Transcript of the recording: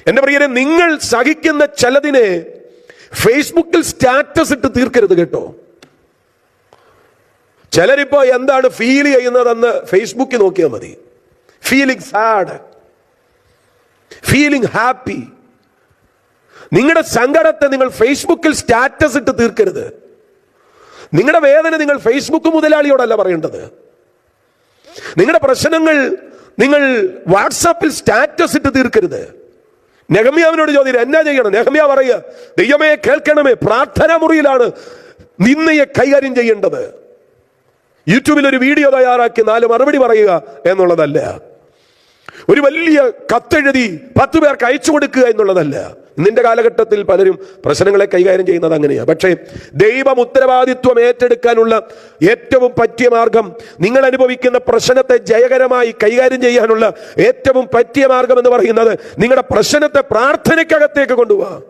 എന്റെ പ്രിയരെ, നിങ്ങൾ സഹിക്കുന്ന ചിലതിനെ ഫേസ്ബുക്കിൽ സ്റ്റാറ്റസ് ഇട്ട് തീർക്കരുത് കേട്ടോ. ചിലരിപ്പോ എന്താണ് ഫീൽ ചെയ്യുന്നതെന്ന് ഫേസ്ബുക്കിൽ നോക്കിയാൽ മതി. Feeling sad, feeling happy. നിങ്ങളുടെ സങ്കടത്തെ നിങ്ങൾ ഫേസ്ബുക്കിൽ സ്റ്റാറ്റസ് ഇട്ട് തീർക്കരുത്. നിങ്ങളുടെ വേദന നിങ്ങൾ ഫേസ്ബുക്ക് മുതലാളിയോടല്ല പറയേണ്ടത്. നിങ്ങളുടെ പ്രശ്നങ്ങൾ നിങ്ങൾ വാട്സാപ്പിൽ സ്റ്റാറ്റസ് ഇട്ട് തീർക്കരുത്. നെഹമ്യാവിനോട് ചോദിച്ചു, എന്നാ ചെയ്യണം? നെഹമ്യാ പറയുക, ദൈവമേ കേൾക്കണമേ, പ്രാർത്ഥനാ മുറിയിലാണ് നിന്നയെ കൈകാര്യം ചെയ്യേണ്ടത്. യൂട്യൂബിൽ ഒരു വീഡിയോ തയ്യാറാക്കി 4 മറുപടി പറയുക എന്നുള്ളതല്ല. ഒരു വലിയ കത്തെഴുതി 10 പേർക്ക് അയച്ചു കൊടുക്കുക എന്നുള്ളതല്ല. ഇന്നിന്റെ കാലഘട്ടത്തിൽ പലരും പ്രശ്നങ്ങളെ കൈകാര്യം ചെയ്യുന്നത് അങ്ങനെയാണ്. പക്ഷേ ദൈവം ഉത്തരവാദിത്വം ഏറ്റെടുക്കാനുള്ള ഏറ്റവും പറ്റിയ മാർഗം, നിങ്ങൾ അനുഭവിക്കുന്ന പ്രശ്നത്തെ ജയകരമായി കൈകാര്യം ചെയ്യാനുള്ള ഏറ്റവും പറ്റിയ മാർഗം എന്ന് പറയുന്നത് നിങ്ങളുടെ പ്രശ്നത്തെ പ്രാർത്ഥനയ്ക്കകത്തേക്ക് കൊണ്ടുപോവുക.